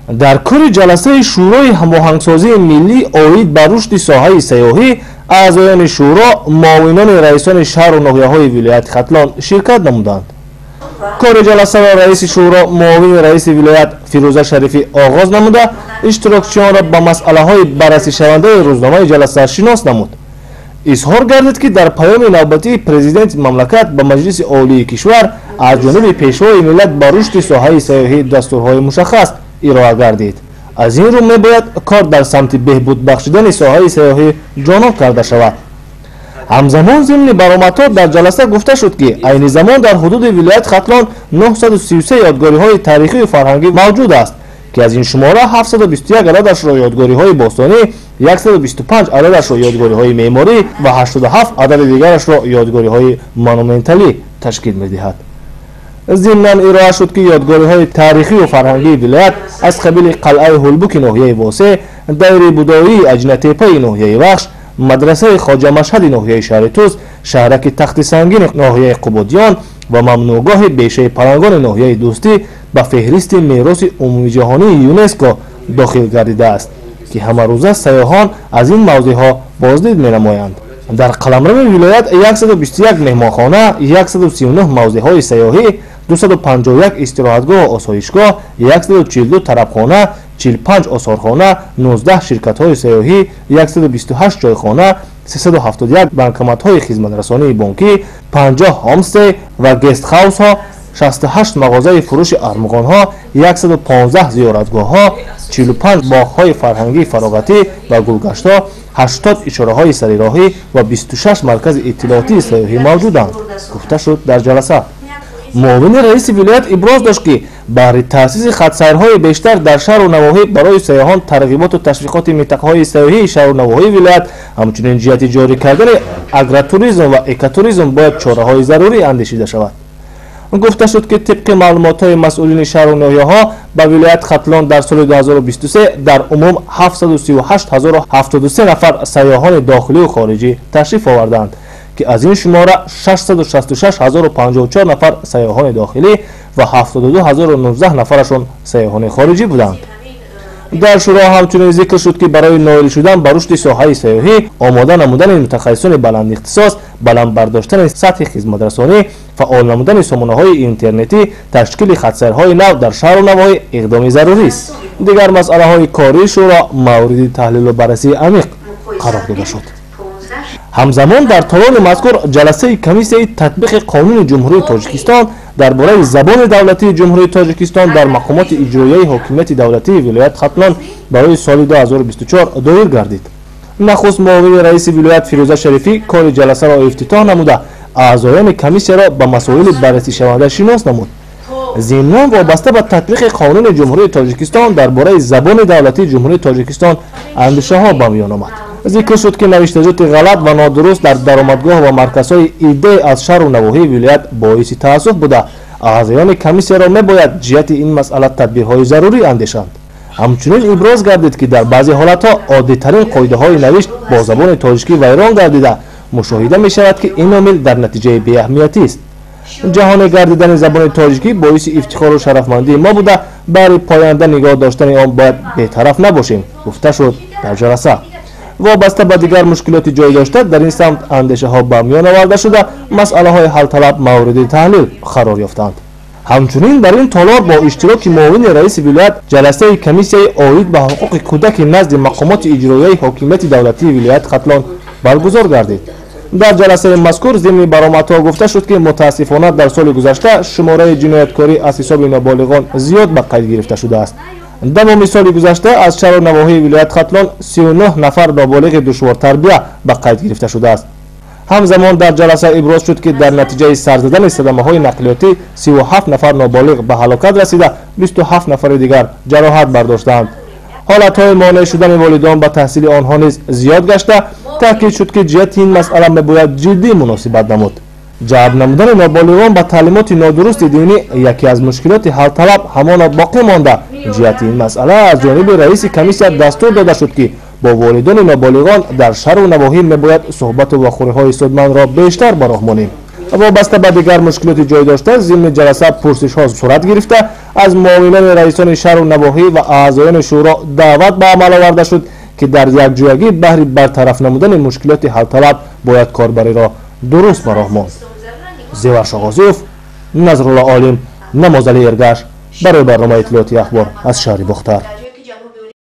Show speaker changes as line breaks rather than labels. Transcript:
дар кори ҷаласаи шӯрои ҳамоҳангсозии миллӣ оид ба рушди соҳаи сайёҳӣ аъзоёни шӯро муовинони раисони шаҳру ноҳияҳои вилояти хатлон ширкат намуданд. кори ҷаласаро раиси шӯро муовини раиси вилоят Фирӯза Шарифӣ оғоз намуда, иштирокчиёнро ба масъалаҳои баррасишавандаи рӯзномаи ҷаласа шинос намуд. изҳор гардид ки дар паёми навбатии президенти мамлакат ба маҷлиси олии кишвар аз ҷониби пешвои миллат ба рушди соҳаи сайёҳӣ дастурҳои мушаххас ироа гардид. аз ин рӯ мебояд кор дар самти беҳбуд бахшидани соҳаи сайёҳӣ ҷоноб карда шавад. ҳамзамон зимни баромадҳо дар ҷаласа гуфта шуд ки айни замон дар ҳудуди вилояти Хатлон 933 ёдгориҳои тарихию фарҳангӣ мавҷуд аст ки аз ин шумора 721 ададашро ёдгориҳои бостонӣ, 125 ададашро ёдгориҳои меъморӣ ва 87 адади дигарашро ёдгориҳои монументалӣ ташкил медиҳад. зимнан ироа шуд ки ёдгориҳои тарихию фарҳангии вилоят аз қабили қалъаи ҳулбуки ноҳияи Восе, дайри будоии Аҷнатепаи ноҳияи Вахш, мадрасаи Хоҷа Машҳади ноҳияи шаҳри Туз, шаҳраки Тахти Сангини ноҳияи Қубудиён ва мамнӯъгоҳи бешаи парангони ноҳияи Дӯстӣ ба феҳристи мероси умумиҷаҳонии ЮНЕСКО дохил гардидааст ки ҳамарӯза сайёҳон аз ин мавзеъҳо боздид менамоянд. дар қаламрави вилоят 121 меҳмонхона, 139 мавзеъҳои сайёҳӣ, 251 истироҳатгоҳу осоишгоҳ, 142 тарабхона, 45 осорхона, 19 ширкатҳои сайёҳӣ, 128 ҷойхона, 371 банкоматҳои хизматрасонии бонкӣ, 50 ҳомстей ва гестхаусҳо, 68 мағозаи фурӯши армуғонҳо, 115 зиёратгоҳҳо, 45 боғҳои фарҳангии фароғатӣ ва гулгаштҳо, 80 ишораҳои сарироҳӣ ва 26 маркази иттилоотии сайёҳӣ мавҷуданд, гуфта шуд дар ҷаласа. муовини раиси вилоят иброз дошт ки баҳри таъсиси хатсайрҳои бештар дар шаҳру навоҳӣ барои сайёҳон тарғиботу ташвиқоти минтақаҳои сайёҳии шаҳру навоҳии вилоят, ҳамчунин ҷиҳати ҷорӣ кардани агротуризм ва экотуризм бояд чораҳои зарурӣ андешида шавад. гуфта шуд ки тибқи маълумотҳои масъулини шаҳру ноҳияҳо ба вилояти Хатлон дар соли 2023 дар умум 738073 нафар сайёҳони дохилию хориҷӣ ташриф оварданд ки аз ин шумора 666054 нафар сайёҳони дохилӣ ва 72019 нафарашон сайёҳони хориҷӣ буданд. дар шуро ҳамчунин зикр шуд ки барои ноил шудан ба рушди соҳаи сайёҳӣ, омода намудани мутахассисони баландихтисос, баландбардоштани сатҳи хизматрасонӣ, фаъол намудани сомонаҳои интернетӣ, ташкили хатсайрҳои нав дар шаҳру навоҳӣ иқдоми зарурист. дигар масъалаҳои кории шуро мавриди таҳлилу баррасии амиқ қарор дода шуд. ҳамзамон дар толони мазкур ҷаласаи комиссияи татбиқи қонуни ҷумҳурии Тоҷикистон дар бораи забони давлатии ҷумҳурии Тоҷикистон дар мақомоти иҷроияи ҳокимияти давлатии вилояти Хатлон барои соли 2024 доир гардид. нахуст муовини раиси вилоят Фирӯза Шарифӣ кори ҷаласаро ифтитоҳ намуда, аъзоёни комиссияро ба масоили баррасишаванда шинос намуд. зимнан вобаста ба татбиқи қонуни ҷумҳурии Тоҷикистон дар бораи забони давлатии ҷумҳурии Тоҷикистон андешаҳо ба миён омад. зикр шуд ки навиштаҷоти ғалат ва нодуруст дар даромадгоҳ ва марказҳои идеъ аз шаҳру навоҳии вилоят боиси таассуф буда, аъзоёни комиссияро мебояд ҷиҳати ин масъала тадбирҳои зарурӣ андешанд. ҳамчунин иброз гардид ки дар баъзе ҳолатҳо оддитарин қоидаҳои навишт бо забони тоҷикӣ вайрон гардида, мушоҳида мешавад ки ин омил дар натиҷаи беаҳамиятист. ҷаҳонӣ гардидани забони тоҷикӣ боиси ифтихору шарафмандии мо буда, баъри поянда нигоҳ доштани он бояд бетараф набошем, гуфта шуд дар ҷаласа. вобаста ба дигар мушкилоти ҷой дошта дар ин самт андешаҳо ба миён оварда шуда, масъалаҳои ҳалталаб мавриди таҳлил қарор ёфтанд. ҳамчунин дар ин толор бо иштироки муовини раиси вилоят ҷаласаи комиссияи оид ба ҳуқуқи кӯдаки назди мақомоти иҷроияи ҳокимияти давлатии вилояти Хатлон баргузор гардид. дар ҷаласаи мазкур зимни баромадҳо гуфта шуд ки мутаассифона дар соли гузашта шумораи ҷинояткорӣ аз ҳисоби ноболиғон зиёд ба қайд гирифта шудааст. давоми соли гузашта аз шаҳру навоҳии вилояти Хатлон 39 нафар ноболиғи душвортарбия ба қайд гирифта шудааст. ҳамзамон дар ҷаласа иброз шуд ки дар натиҷаи сарзадани садамаҳои нақлиётӣ 37 нафар ноболиғ ба ҳалокат расида, 27 нафари дигар ҷароҳат бардоштаанд. ҳолатҳои монеъ шудани волидон ба таҳсили онҳо низ зиёд гашта, таъкид шуд ки ҷиҳати ин масъала мебояд ҷиддӣ муносибат намуд. ҷалб намудани ноболиғон ба таълимоти нодурусти динӣ яке аз мушкилоти ҳалталаб ҳамона боқӣ монда, ҷиҳати ин масъала аз ҷониби раиси комиссия дастур дода шуд ки бо волидони ноболиғон дар шаҳру навоҳӣ мебояд суҳбату вахӯриҳои судмандро бештар ба роҳ монем. وابسته به دیگر مشکلاتی جای داشته ضمن جلسه پرسش‌ها صورت گرفته از معاونین رئیسان شهر و نواحی و اعضایان شورا دعوت به عمل آورده شد که در یکجایگی بهر برطرف نمودن مشکلات حل طلب باید کاربری را درست به راه ماند. زیورش آغازیوف، نظرالله عالم، نمازلی ارگش برای برنامه اطلاعاتی اخبار از شهر بختر.